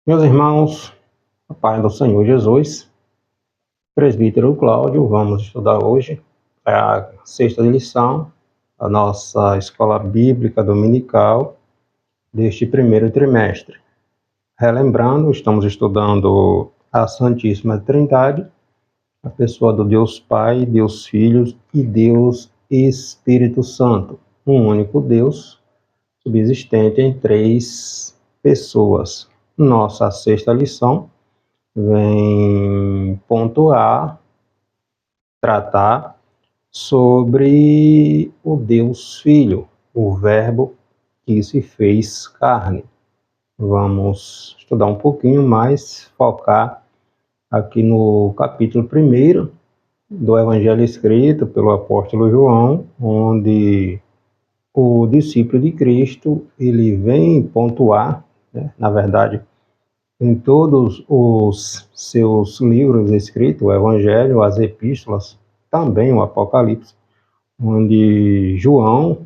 Meus irmãos, a paz do Senhor Jesus, presbítero Cláudio, vamos estudar hoje a sexta lição, a nossa escola bíblica dominical deste primeiro trimestre. Relembrando, estamos estudando a Santíssima Trindade, a pessoa do Deus Pai, Deus Filho e Deus Espírito Santo, um único Deus subsistente em três pessoas. Nossa sexta lição vem pontuar, tratar sobre o Deus Filho, o Verbo que se fez carne. Vamos estudar um pouquinho mais, focar aqui no capítulo 1 do Evangelho escrito pelo apóstolo João, onde o discípulo de Cristo, ele vem pontuar, né, na verdade, em todos os seus livros escritos, o Evangelho, as Epístolas, também o Apocalipse, onde João,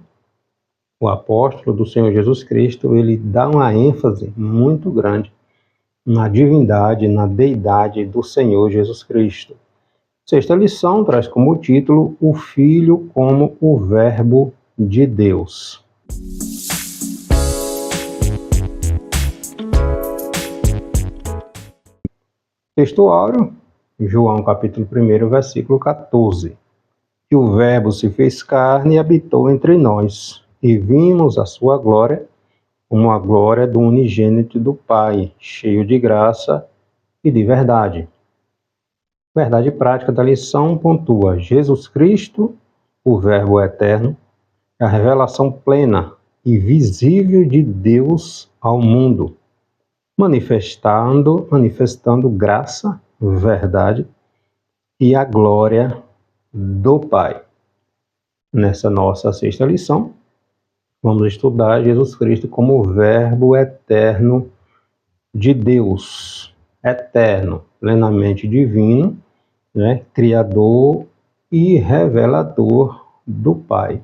o apóstolo do Senhor Jesus Cristo, ele dá uma ênfase muito grande na divindade, na deidade do Senhor Jesus Cristo. Sexta lição traz como título o Filho como o Verbo de Deus. Texto áureo, João capítulo 1, versículo 14. E o Verbo se fez carne e habitou entre nós, e vimos a sua glória, como a glória do unigênito do Pai, cheio de graça e de verdade. Verdade prática da lição pontua: Jesus Cristo, o Verbo eterno, é a revelação plena e visível de Deus ao mundo, manifestando graça, verdade e a glória do Pai. Nessa nossa sexta lição, vamos estudar Jesus Cristo como o Verbo eterno de Deus, eterno, plenamente divino, né? Criador e revelador do Pai.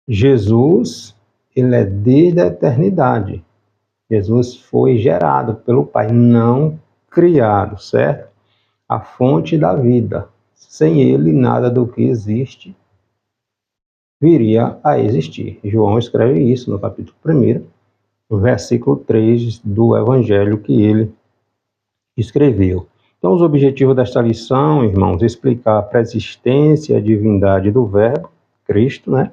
Jesus, ele é desde a eternidade. Jesus foi gerado pelo Pai, não criado, certo? A fonte da vida. Sem ele, nada do que existe viria a existir. João escreve isso no capítulo 1, no versículo 3 do Evangelho que ele escreveu. Então, os objetivos desta lição, irmãos, explicar a preexistência e a divindade do Verbo, Cristo, né?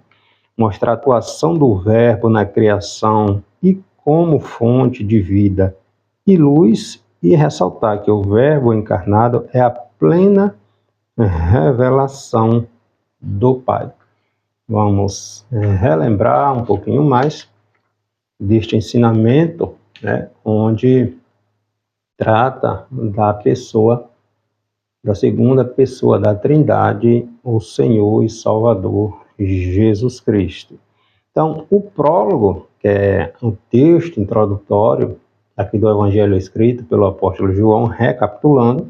Mostrar a atuação do Verbo na criação e como fonte de vida e luz, e ressaltar que o Verbo encarnado é a plena revelação do Pai. Vamos relembrar um pouquinho mais deste ensinamento, né, onde trata da pessoa, da segunda pessoa da Trindade, o Senhor e Salvador Jesus Cristo. Então, o prólogo, que é um texto introdutório aqui do Evangelho escrito pelo apóstolo João, recapitulando,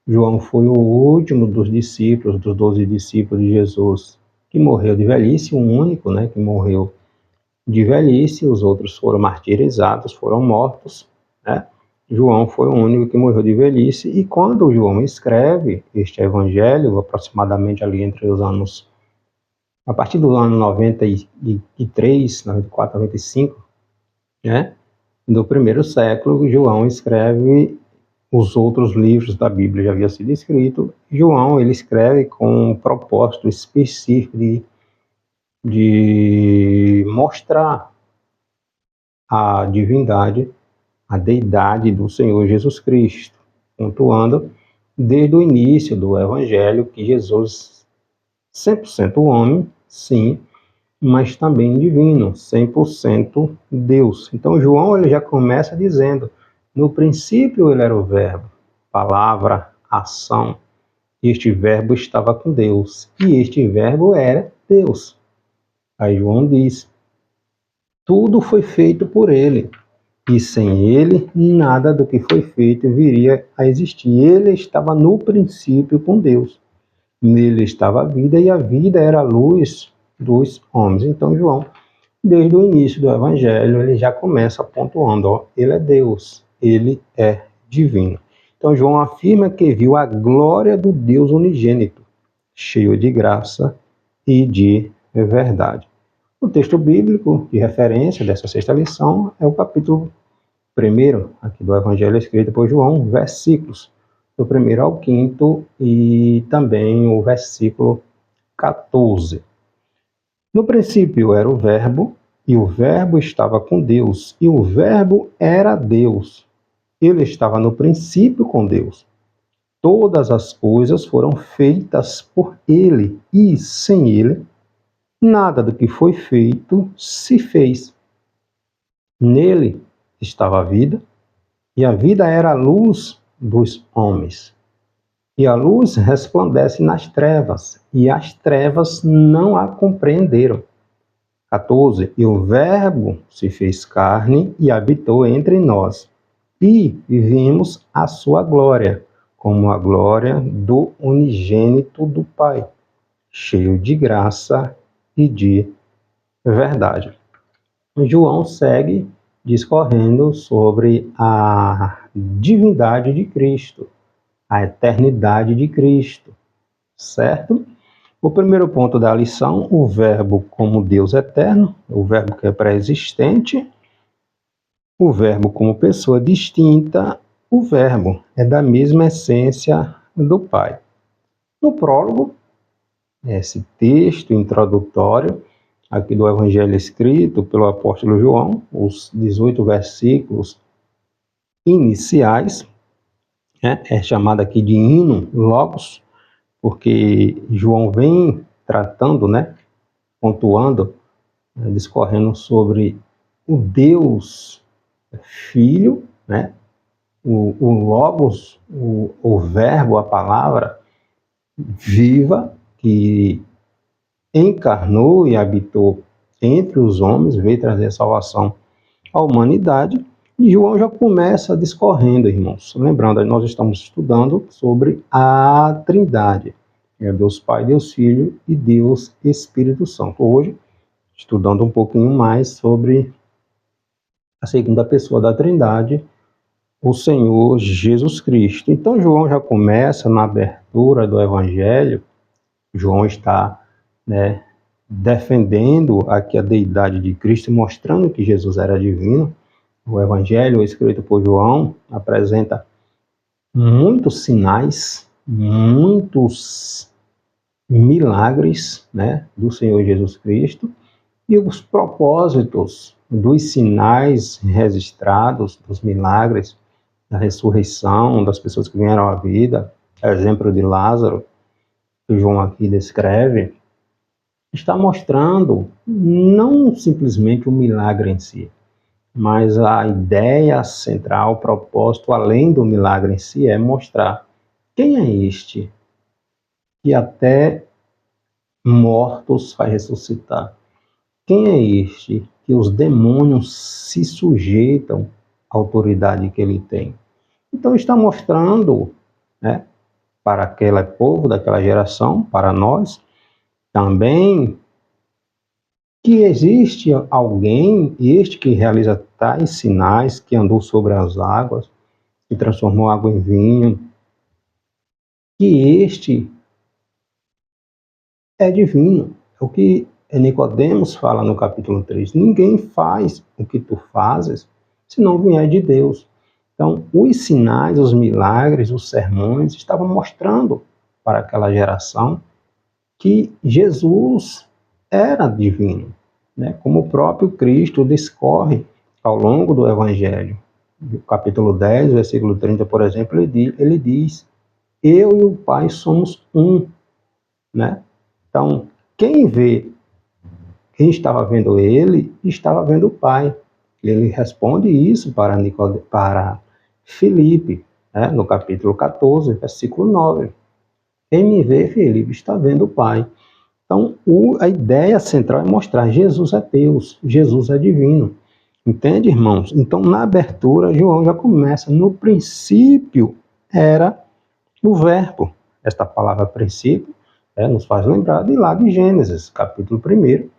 João foi o último dos discípulos, dos 12 discípulos de Jesus, que morreu de velhice, o único, né, que morreu de velhice, os outros foram martirizados, foram mortos, né? João foi o único que morreu de velhice, e quando João escreve este evangelho, aproximadamente ali entre os anos, a partir do ano 93, 94, 95, né, do primeiro século, João escreve os outros livros da Bíblia, já havia sido escrito. João, ele escreve com um propósito específico de mostrar a divindade, a deidade do Senhor Jesus Cristo, pontuando desde o início do Evangelho que Jesus, 100% homem, sim, mas também divino, 100% Deus. Então João, ele já começa dizendo: no princípio ele era o Verbo, palavra, ação, este Verbo estava com Deus, e este Verbo era Deus. Aí João diz: tudo foi feito por ele, e sem ele, nada do que foi feito viria a existir. Ele estava no princípio com Deus. Nele estava a vida, e a vida era a luz dos homens. Então, João desde o início do Evangelho, ele já começa pontuando, ó, ele é Deus, ele é divino. Então, João afirma que viu a glória do Deus unigênito, cheio de graça e de verdade. O texto bíblico de referência dessa sexta lição é o capítulo 1 aqui do Evangelho escrito por João, versículos do 1º ao 5º e também o versículo 14. No princípio era o Verbo, e o Verbo estava com Deus, e o Verbo era Deus. Ele estava no princípio com Deus. Todas as coisas foram feitas por ele, e sem ele, nada do que foi feito se fez. Nele estava a vida, e a vida era a luz dos homens. E a luz resplandece nas trevas, e as trevas não a compreenderam. 14. E o Verbo se fez carne e habitou entre nós, e vimos a sua glória, como a glória do unigênito do Pai, cheio de graça e de verdade. João segue discorrendo sobre a divindade de Cristo, a eternidade de Cristo, certo? O primeiro ponto da lição, o Verbo como Deus eterno, o Verbo que é pré-existente, o Verbo como pessoa distinta, o Verbo é da mesma essência do Pai. No prólogo, esse texto introdutório aqui do Evangelho escrito pelo apóstolo João, os 18 versículos iniciais, é chamado aqui de hino logos, porque João vem tratando, pontuando, discorrendo sobre o Deus Filho, o Logos, o Verbo, a palavra viva, que encarnou e habitou entre os homens, veio trazer salvação à humanidade. E João já começa discorrendo, irmãos. Lembrando, nós estamos estudando sobre a Trindade. Deus Pai, Deus Filho e Deus Espírito Santo. Hoje, estudando um pouquinho mais sobre a segunda pessoa da Trindade, o Senhor Jesus Cristo. Então, João já começa na abertura do Evangelho. João está, defendendo aqui a deidade de Cristo, mostrando que Jesus era divino. O Evangelho escrito por João apresenta muitos sinais, muitos milagres, do Senhor Jesus Cristo, e os propósitos dos sinais registrados, dos milagres, da ressurreição, das pessoas que vieram à vida, exemplo de Lázaro, que João aqui descreve, está mostrando não simplesmente o milagre em si, mas a ideia central, o propósito, além do milagre em si, é mostrar quem é este que até mortos faz ressuscitar. Quem é este que os demônios se sujeitam à autoridade que ele tem? Então está mostrando, para aquele povo daquela geração, para nós, também que existe alguém, este que realiza tais sinais, que andou sobre as águas, que transformou água em vinho, que este é divino. É o que Nicodemos fala no capítulo 3. Ninguém faz o que tu fazes se não vier de Deus. Então, os sinais, os milagres, os sermões estavam mostrando para aquela geração que Jesus era divino, como o próprio Cristo discorre ao longo do Evangelho. No capítulo 10, versículo 30, por exemplo, ele diz: eu e o Pai somos um. Então, quem estava vendo ele, estava vendo o Pai. Ele responde isso para Filipe, no capítulo 14, versículo 9. Quem me vê, Filipe, está vendo o Pai. Então, a ideia central é mostrar: Jesus é Deus, Jesus é divino. Entende, irmãos? Então, na abertura, João já começa: no princípio era o Verbo. Esta palavra princípio nos faz lembrar de lá de Gênesis, capítulo 1,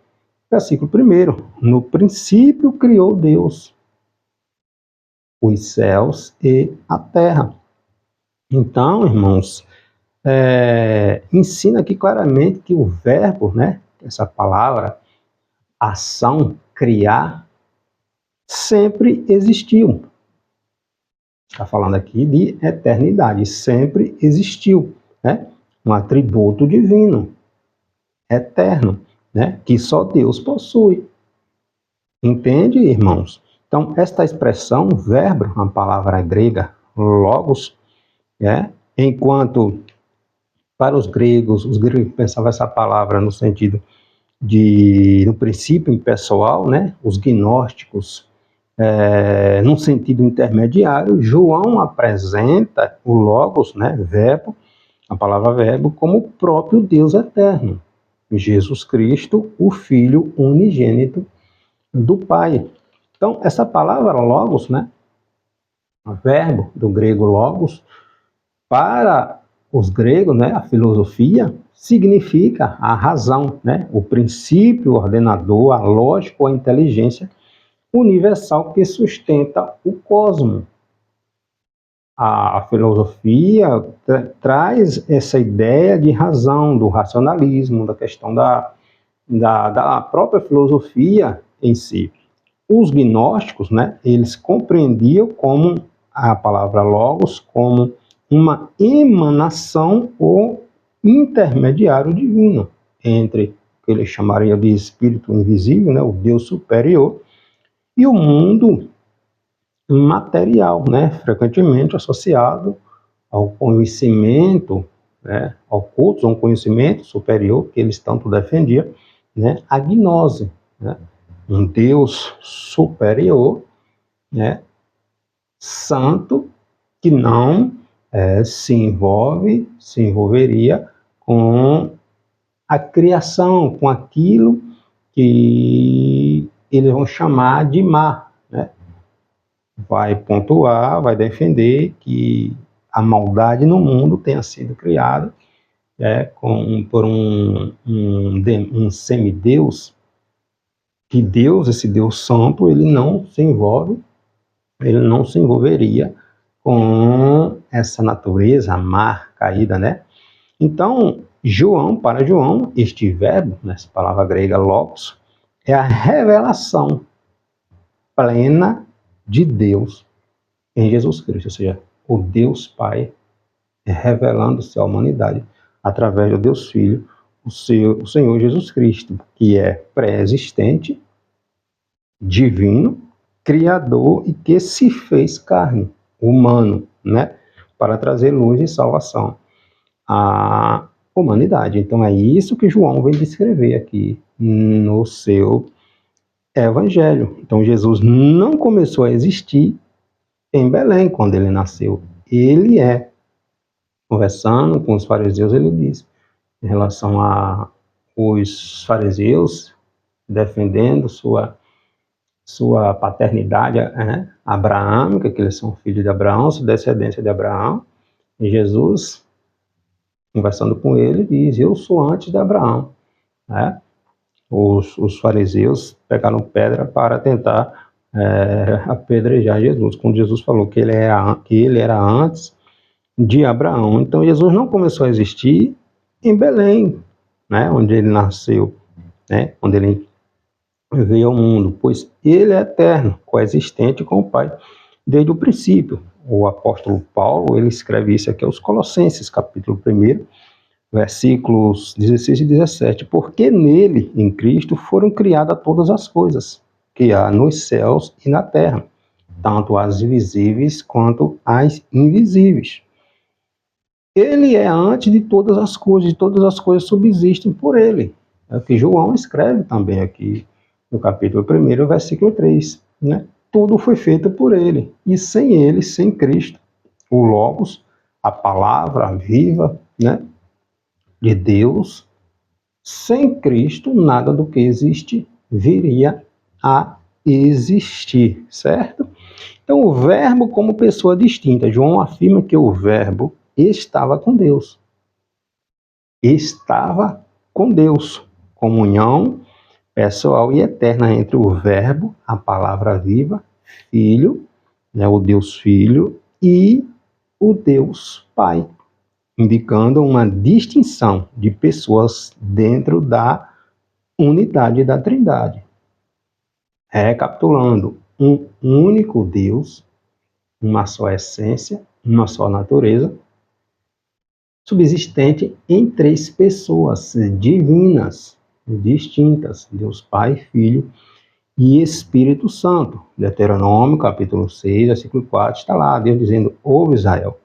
Versículo 1. No princípio criou Deus os céus e a terra. Então, irmãos, ensina aqui claramente que o verbo, né, essa palavra, ação, criar, sempre existiu. Está falando aqui de eternidade, sempre existiu, né? Um atributo divino, eterno, né? Que só Deus possui. Entende, irmãos? Então, esta expressão, verbo, uma palavra grega, logos, enquanto para os gregos pensavam essa palavra no sentido do princípio impessoal, né? Os gnósticos, num sentido intermediário, João apresenta o logos, né? Verbo, a palavra verbo, como o próprio Deus eterno, Jesus Cristo, o Filho unigênito do Pai. Então, essa palavra logos, né? Verbo, do grego logos, para os gregos, né, a filosofia significa a razão, né, o princípio ordenador, a lógica ou a inteligência universal que sustenta o cosmos. A filosofia traz essa ideia de razão, do racionalismo, da questão da própria filosofia em si. Os gnósticos, né, eles compreendiam como a palavra logos como uma emanação ou intermediário divino entre o que eles chamariam de espírito invisível, né, o Deus superior, e o mundo material, né, frequentemente associado ao conhecimento, né, ao culto, a um conhecimento superior que eles tanto defendiam, né, a gnose, né, um Deus superior, né, santo, que não se envolveria com a criação, com aquilo que eles vão chamar de má, né? Vai pontuar, vai defender que a maldade no mundo tenha sido criada por um semideus, que Deus, esse Deus santo, ele não se envolveria com essa natureza, a má caída, né? Então, para João, este verbo, nessa palavra grega logos, é a revelação plena de Deus em Jesus Cristo, ou seja, o Deus Pai revelando-se à humanidade através do Deus Filho, o Senhor Jesus Cristo, que é pré-existente, divino, criador e que se fez carne, humano, né, para trazer luz e salvação à humanidade. Então é isso que João vem descrever aqui no seu evangelho. Então Jesus não começou a existir em Belém quando ele nasceu. Ele conversando com os fariseus, ele diz, em relação a os fariseus defendendo sua paternidade abraâmica, que eles são filhos de Abraão, sua descendência de Abraão, e Jesus, conversando com ele, diz, eu sou antes de Abraão. Né? Os fariseus pegaram pedra para tentar apedrejar Jesus, quando Jesus falou que ele era antes de Abraão. Então Jesus não começou a existir em Belém, né, onde ele nasceu, né, onde ele veio ao mundo, pois ele é eterno, coexistente com o Pai desde o princípio. O apóstolo Paulo, ele escreve isso aqui aos Colossenses, capítulo 1, versículos 16 e 17, porque nele, em Cristo, foram criadas todas as coisas que há nos céus e na terra, tanto as visíveis quanto as invisíveis. Ele é antes de todas as coisas, e todas as coisas subsistem por ele. É o que João escreve também aqui no capítulo 1, versículo 3. Né? Tudo foi feito por ele, e sem ele, sem Cristo, o Logos, a palavra viva, né, de Deus, sem Cristo, nada do que existe viria a existir, certo? Então, o verbo como pessoa distinta. João afirma que o verbo estava com Deus. Estava com Deus. Comunhão pessoal e eterna entre o Verbo, a palavra viva, Filho, né, o Deus Filho, e o Deus Pai, indicando uma distinção de pessoas dentro da unidade da Trindade. Recapitulando, um único Deus, uma só essência, uma só natureza, subsistente em três pessoas divinas, distintas, Deus Pai, Filho e Espírito Santo. Deuteronômio, capítulo 6, versículo 4, está lá, Deus dizendo: ouve Israel,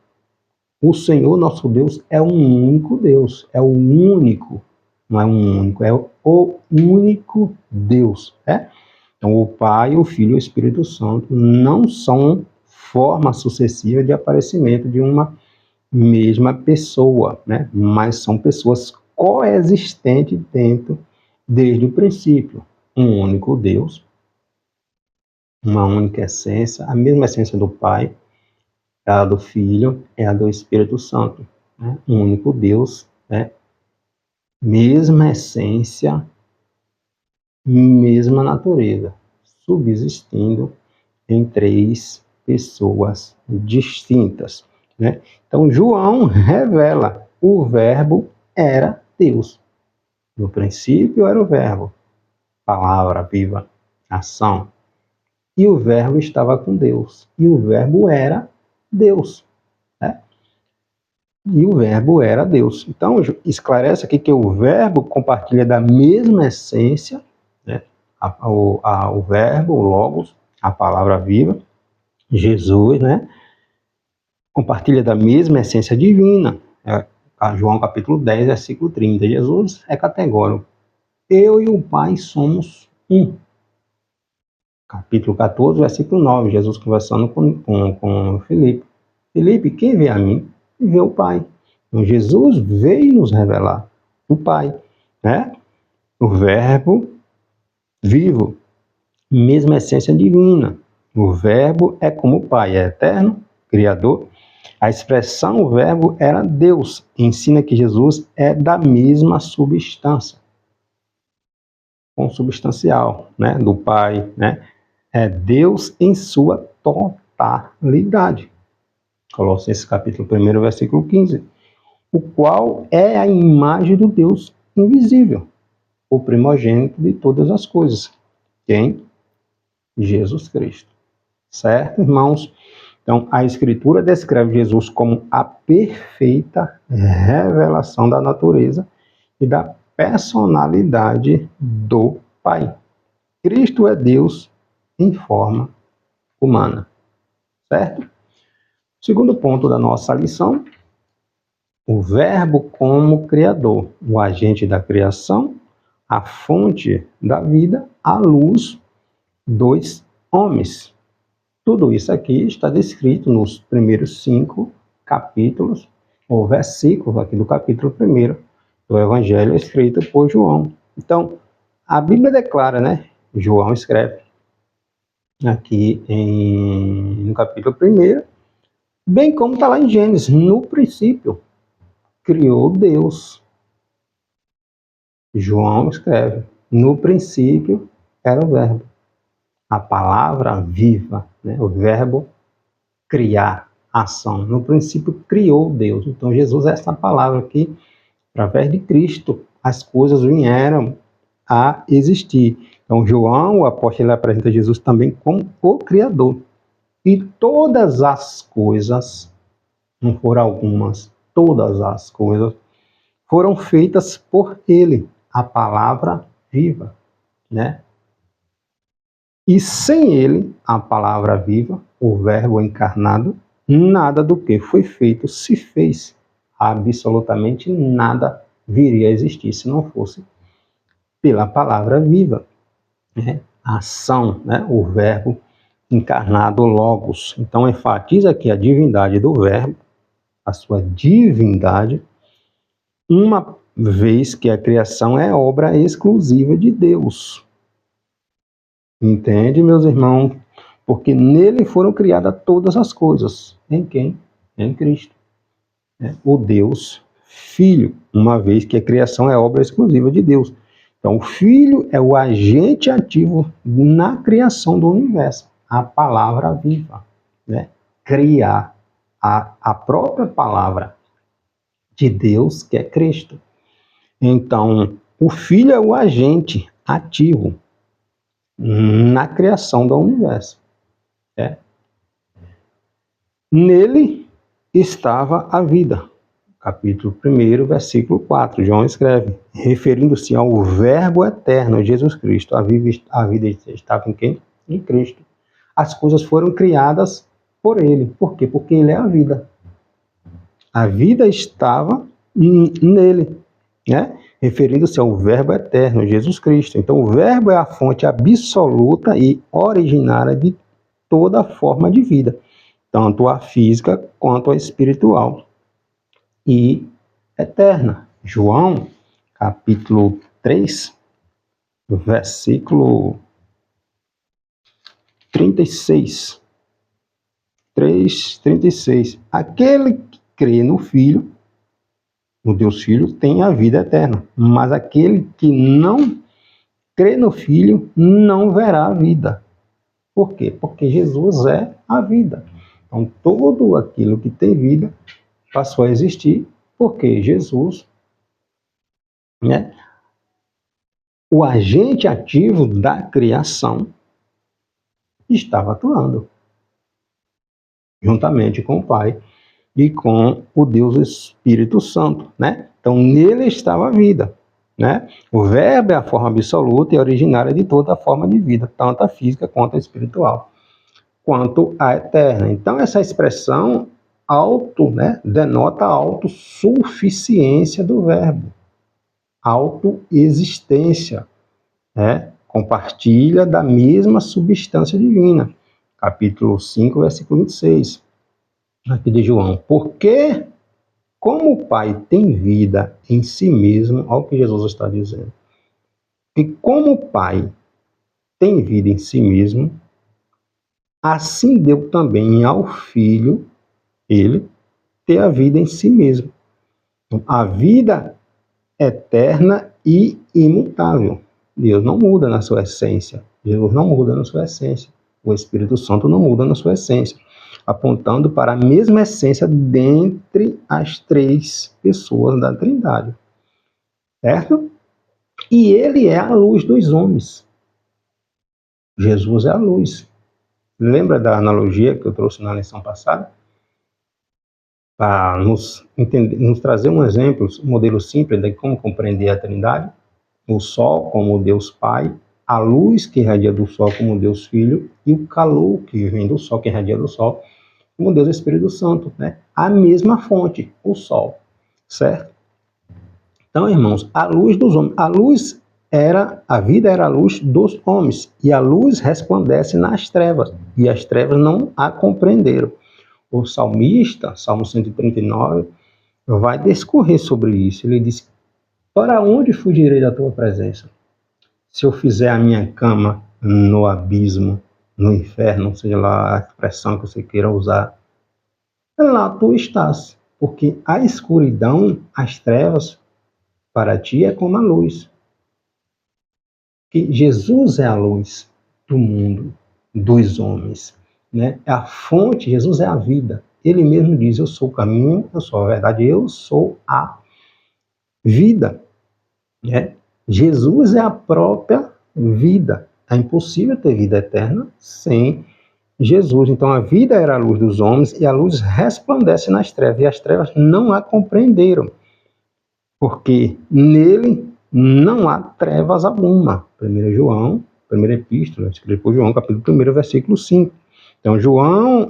o Senhor nosso Deus é um único Deus, é o único, não é um único, é o único Deus, né? Então, o Pai, o Filho e o Espírito Santo não são forma sucessiva de aparecimento de uma mesma pessoa, né? Mas são pessoas coexistentes desde o princípio. Um único Deus, uma única essência, a mesma essência do Pai, é a do Filho, é a do Espírito Santo, né? Um único Deus, né? Mesma essência, mesma natureza, subsistindo em três pessoas distintas, né? Então, João revela: o Verbo era Deus. No princípio era o Verbo, palavra viva, ação. E o Verbo estava com Deus. E o Verbo era Deus, né? E o Verbo era Deus. Então, esclarece aqui que o Verbo compartilha da mesma essência, né? O Verbo, o Logos, a palavra viva, Jesus, né? Compartilha da mesma essência divina. João capítulo 10, versículo 30. Jesus é categórico: eu e o Pai somos um. Capítulo 14, versículo 9. Jesus conversando com Filipe. Filipe, quem vê a mim, vê o Pai. Então, Jesus veio nos revelar o Pai, né? O Verbo vivo, mesma essência divina. O Verbo é como o Pai, é eterno, criador. A expressão o Verbo era Deus. Ensina que Jesus é da mesma substância, consubstancial, né, do Pai, né? É Deus em sua totalidade. Colossenses capítulo 1, versículo 15. O qual é a imagem do Deus invisível, o primogênito de todas as coisas. Quem? Jesus Cristo. Certo, irmãos? Então, a Escritura descreve Jesus como a perfeita revelação da natureza e da personalidade do Pai. Cristo é Deus em forma humana. Certo? Segundo ponto da nossa lição: o Verbo como Criador, o agente da criação, a fonte da vida, a luz dos homens. Tudo isso aqui está descrito nos primeiros 5 capítulos, ou versículos aqui do capítulo 1 do Evangelho escrito por João. Então, a Bíblia declara, né? João escreve aqui no capítulo 1, bem como está lá em Gênesis: no princípio criou Deus. João escreve: no princípio era o Verbo, a palavra viva, né? O verbo criar, ação. No princípio criou Deus. Então Jesus é essa palavra que, através de Cristo, as coisas vieram a existir. Então João, o apóstolo, ele apresenta Jesus também como o Criador. E todas as coisas, não foram algumas, todas as coisas foram feitas por ele, a palavra viva, né? E sem ele, a palavra viva, o Verbo encarnado, nada do que foi feito se fez. Absolutamente nada viria a existir se não fosse pela palavra viva, né? A ação, né? O Verbo encarnado, Logos. Então enfatiza aqui a divindade do Verbo, a sua divindade, uma vez que a criação é obra exclusiva de Deus. Entende, meus irmãos? Porque nele foram criadas todas as coisas. Em quem? Em Cristo. O Deus Filho, uma vez que a criação é obra exclusiva de Deus. Então, o Filho é o agente ativo na criação do universo, a palavra viva, né? Criar a própria palavra de Deus, que é Cristo. Então, o Filho é o agente ativo na criação do universo. Né? Nele estava a vida. Capítulo 1, versículo 4, João escreve, referindo-se ao Verbo eterno, Jesus Cristo. A vida estava em quem? Em Cristo. As coisas foram criadas por ele. Por quê? Porque ele é a vida. A vida estava nele, né? Referindo-se ao Verbo eterno, Jesus Cristo. Então, o Verbo é a fonte absoluta e originária de toda forma de vida, tanto a física quanto a espiritual e eterna. João, capítulo 3, versículo 36. 3:36. Aquele que crê no Filho, no Deus Filho, tem a vida eterna. Mas aquele que não crê no Filho não verá a vida. Por quê? Porque Jesus é a vida. Então, tudo aquilo que tem vida passou a existir porque Jesus, né, o agente ativo da criação, estava atuando juntamente com o Pai e com o Deus Espírito Santo, né? Então, nele estava a vida, né? O Verbo é a forma absoluta e originária de toda a forma de vida, tanto a física quanto a espiritual, quanto a eterna. Então, essa expressão auto, né, denota a autossuficiência do Verbo, autoexistência, né? Compartilha da mesma substância divina. Capítulo 5, versículo 26. Aqui de João. Porque, como o Pai tem vida em si mesmo, olha o que Jesus está dizendo. E como o Pai tem vida em si mesmo, assim deu também ao Filho, ele, ter a vida em si mesmo. A vida eterna e imutável. Deus não muda na sua essência. Jesus não muda na sua essência. O Espírito Santo não muda na sua essência. Apontando para a mesma essência dentre as três pessoas da Trindade. Certo? E ele é a luz dos homens. Jesus é a luz. Lembra da analogia que eu trouxe na lição passada? Para nos trazer um exemplo, um modelo simples de como compreender a Trindade. O Sol como Deus Pai, a luz que irradia do Sol como Deus Filho e o calor que vem do Sol, que irradia do Sol, como Deus Espírito Santo, né? A mesma fonte, o Sol, certo? Então, irmãos, a luz dos homens, a vida era a luz dos homens, e a luz resplandece nas trevas, e as trevas não a compreenderam. O salmista, Salmo 139, vai discorrer sobre isso. Ele diz: para onde fugirei da tua presença? Se eu fizer a minha cama no abismo, no inferno, seja lá a expressão que você queira usar, lá tu estás, porque a escuridão, as trevas, para ti é como a luz. Que Jesus é a luz do mundo, dos homens, né? É a fonte, Jesus é a vida. Ele mesmo diz: eu sou o caminho, eu sou a verdade, eu sou a vida, né? Jesus é a própria vida. É impossível ter vida eterna sem Jesus. Então a vida era a luz dos homens e a luz resplandece nas trevas, e as trevas não a compreenderam, porque nele não há trevas alguma. 1 João, primeira epístola, escrita por João, capítulo 1, versículo 5. Então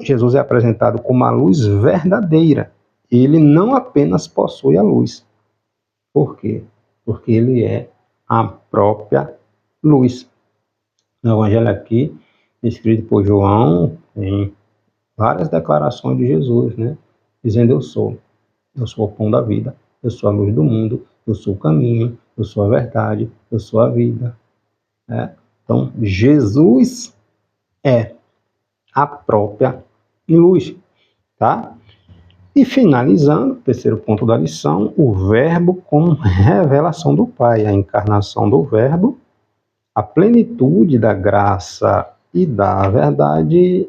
Jesus é apresentado como a luz verdadeira. Ele não apenas possui a luz. Por quê? Porque ele é a própria luz. No evangelho aqui, escrito por João, tem várias declarações de Jesus, né? Dizendo: eu sou o pão da vida, eu sou a luz do mundo, eu sou o caminho, eu sou a verdade, eu sou a vida. Né? Então, Jesus é a própria luz, tá? E finalizando, terceiro ponto da lição, o Verbo como revelação do Pai, a encarnação do Verbo, a plenitude da graça e da verdade,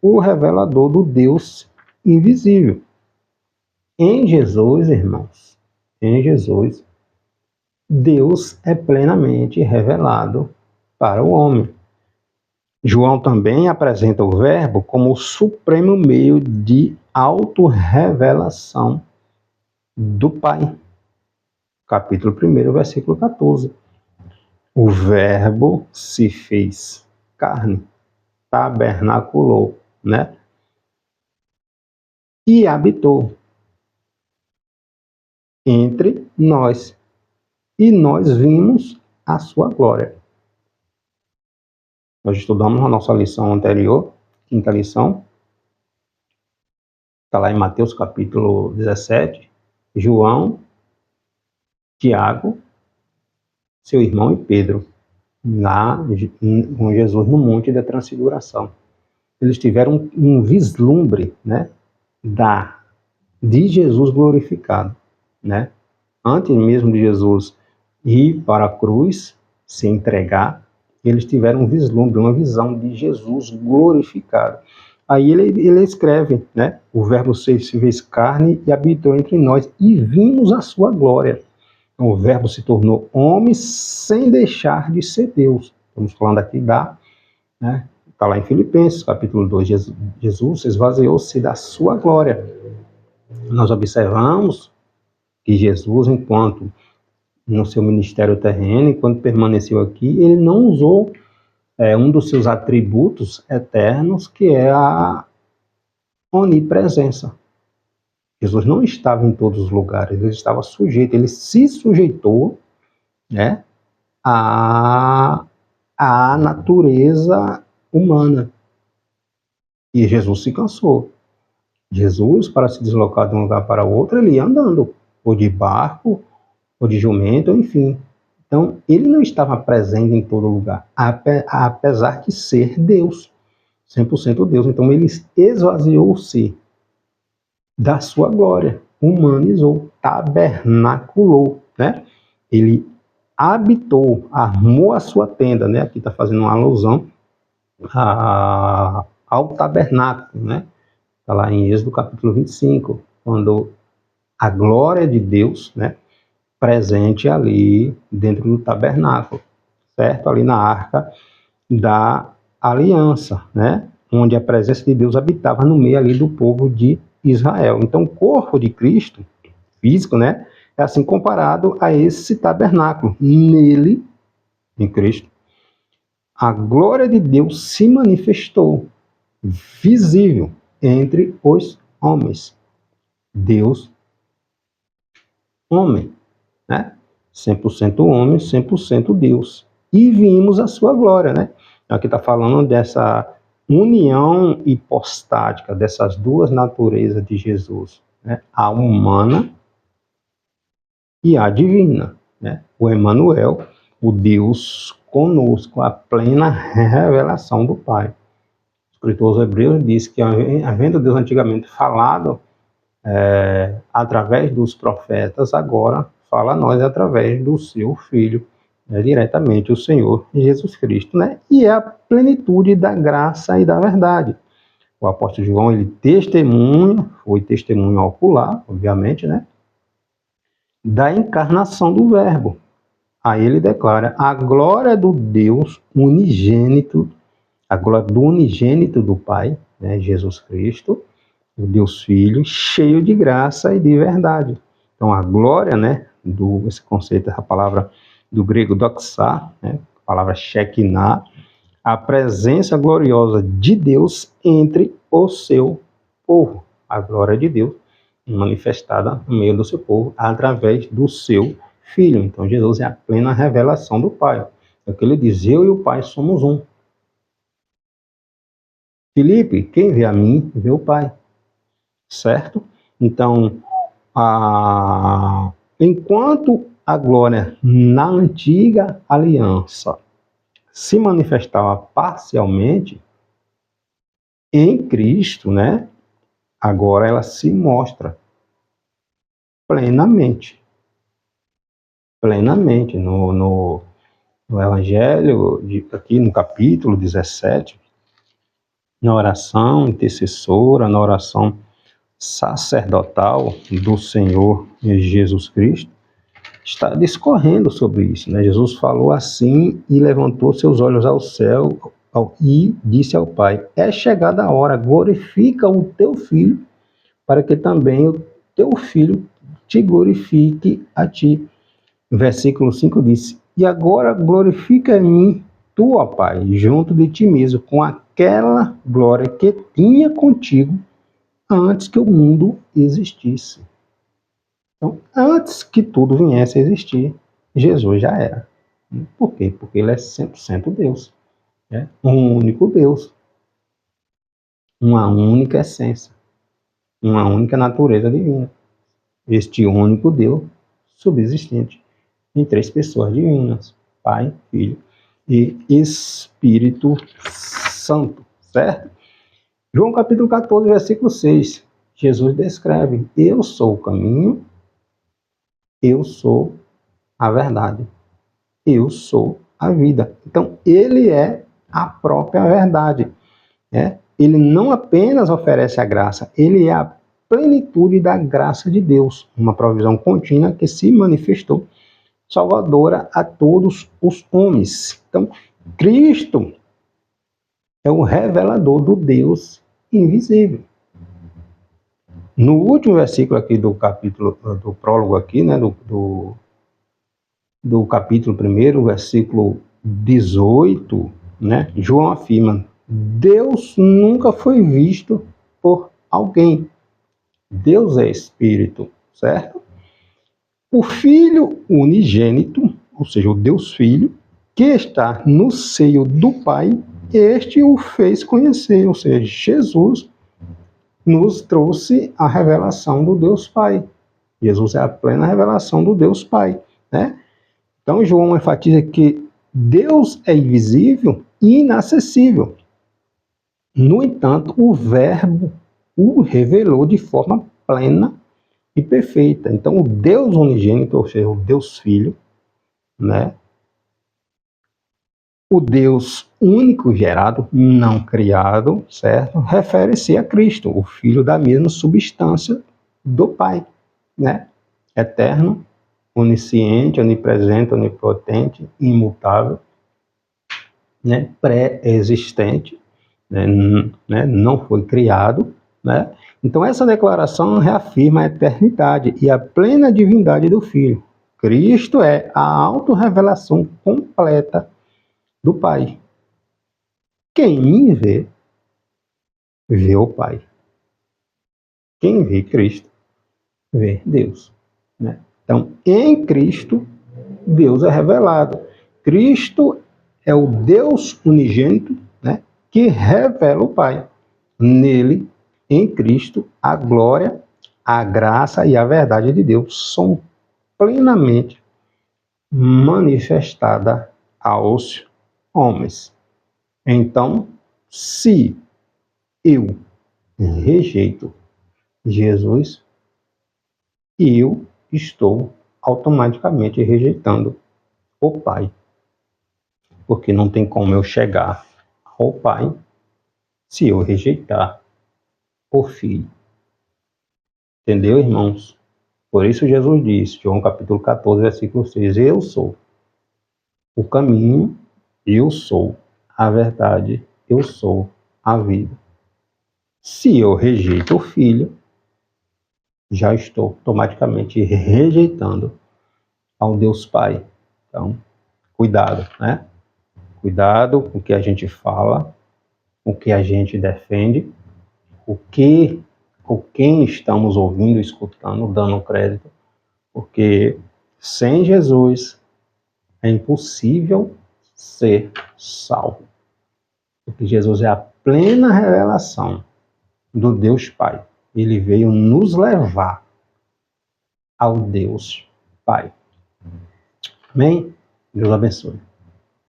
o revelador do Deus invisível. Em Jesus, irmãos, em Jesus, Deus é plenamente revelado para o homem. João também apresenta o Verbo como o supremo meio de autorrevelação do Pai. Capítulo 1, versículo 14. O Verbo se fez carne, tabernaculou, né? E habitou entre nós. E nós vimos a sua glória. Nós estudamos na nossa lição anterior, quinta lição, está lá em Mateus capítulo 17, João, Tiago, seu irmão e Pedro, lá com Jesus no Monte da Transfiguração. Eles tiveram um vislumbre, né, de Jesus glorificado, né? Antes mesmo de Jesus ir para a cruz, se entregar, eles tiveram um vislumbre, uma visão de Jesus glorificado. Aí ele escreve, né? O Verbo se fez carne e habitou entre nós e vimos a sua glória. Então, o Verbo se tornou homem sem deixar de ser Deus. Estamos falando aqui né? Está lá em Filipenses, capítulo 2, Jesus esvaziou-se da sua glória. Nós observamos que Jesus, enquanto no seu ministério terreno, enquanto permaneceu aqui, ele não usou um dos seus atributos eternos, que é a onipresença. Jesus não estava em todos os lugares, ele estava sujeito, ele se sujeitou, né, à natureza humana. E Jesus se cansou. Jesus, para se deslocar de um lugar para outro, ele ia andando, ou de barco, ou de jumento, enfim. Então, ele não estava presente em todo lugar, apesar de ser Deus, 100% Deus. Então, ele esvaziou-se da sua glória, humanizou, tabernaculou, né? Ele habitou, armou a sua tenda, né? Aqui está fazendo uma alusão ao tabernáculo, né? Está lá em Êxodo capítulo 25, quando a glória de Deus, né, presente ali dentro do tabernáculo, certo? Ali na arca da aliança, né? Onde a presença de Deus habitava no meio ali do povo de Israel. Então, o corpo de Cristo, físico, né, é assim comparado a esse tabernáculo. Nele, em Cristo, a glória de Deus se manifestou, visível entre os homens. Deus, homem, né? 100% homem, 100% Deus. E vimos a sua glória, né? Aqui está falando dessa união hipostática, dessas duas naturezas de Jesus, né? A humana e a divina, né? O Emmanuel, o Deus conosco, a plena revelação do Pai. O escritor aos Hebreus diz que, havendo Deus antigamente falado através dos profetas, agora fala a nós através do seu Filho, diretamente o Senhor Jesus Cristo, né? E é a plenitude da graça e da verdade. O apóstolo João, ele foi testemunho ocular, obviamente, né? Da encarnação do Verbo. Aí ele declara a glória do Deus unigênito, a glória do unigênito do Pai, né? Jesus Cristo, o Deus Filho, cheio de graça e de verdade. Então, a glória, né, esse conceito, a palavra do grego doxa, né, a palavra shekinah, a presença gloriosa de Deus entre o seu povo. A glória de Deus manifestada no meio do seu povo através do seu Filho. Então, Jesus é a plena revelação do Pai. É o que ele diz, eu e o Pai somos um. Filipe, quem vê a mim, vê o Pai. Certo? Então, enquanto a glória na antiga aliança se manifestava parcialmente em Cristo, né? agora ela se mostra plenamente no Evangelho, aqui no capítulo 17, na oração intercessora, na oração sacerdotal do Senhor Jesus Cristo, está discorrendo sobre isso, né? Jesus falou assim e levantou seus olhos ao céu e disse ao Pai: é chegada a hora, glorifica o teu filho, para que também o teu filho te glorifique a ti. Versículo 5 diz: e agora glorifica em mim, tu, ó Pai, junto de ti mesmo, com aquela glória que tinha contigo antes que o mundo existisse. Então, antes que tudo viesse a existir, Jesus já era. Por quê? Porque ele é 100% Deus. Né? Um único Deus. Uma única essência. Uma única natureza divina. Este único Deus subsistente em 3 pessoas divinas: Pai, Filho e Espírito Santo. Certo? João capítulo 14, versículo 6. Jesus descreve: eu sou o caminho, eu sou a verdade, eu sou a vida. Então, ele é a própria verdade. Né? Ele não apenas oferece a graça, ele é a plenitude da graça de Deus, uma provisão contínua que se manifestou salvadora a todos os homens. Então, Cristo é o revelador do Deus invisível. No último versículo aqui do capítulo, do prólogo aqui, né, do capítulo 1, versículo 18, né, João afirma: Deus nunca foi visto por alguém. Deus é Espírito, certo? O Filho unigênito, ou seja, o Deus Filho, que está no seio do Pai, este o fez conhecer, ou seja, Jesus nos trouxe a revelação do Deus Pai. Jesus é a plena revelação do Deus Pai, né? Então, João enfatiza que Deus é invisível e inacessível. No entanto, o Verbo o revelou de forma plena e perfeita. Então, o Deus unigênito, ou seja, o Deus Filho, né? O Deus único gerado, não criado, certo? Refere-se a Cristo, o Filho da mesma substância do Pai, né? Eterno, onisciente, onipresente, onipotente, imutável, né? Pré-existente, né? Não foi criado, né? Então essa declaração reafirma a eternidade e a plena divindade do Filho. Cristo é a autorrevelação completa do Pai. Quem me vê, vê o Pai. Quem vê Cristo, vê Deus. Né? Então, em Cristo, Deus é revelado. Cristo é o Deus unigênito, né, que revela o Pai. Nele, em Cristo, a glória, a graça e a verdade de Deus são plenamente manifestadas aos homens. Então, se eu rejeito Jesus, eu estou automaticamente rejeitando o Pai. Porque não tem como eu chegar ao Pai se eu rejeitar o Filho. Entendeu, irmãos? Por isso Jesus disse, João capítulo 14, versículo 6, eu sou o caminho, eu sou a verdade, eu sou a vida. Se eu rejeito o Filho, já estou automaticamente rejeitando ao Deus Pai. Então, cuidado, né? Cuidado com o que a gente fala, com o que a gente defende, com quem estamos ouvindo, escutando, dando crédito, porque sem Jesus é impossível ser salvo. Porque Jesus é a plena revelação do Deus Pai. Ele veio nos levar ao Deus Pai. Amém? Deus abençoe.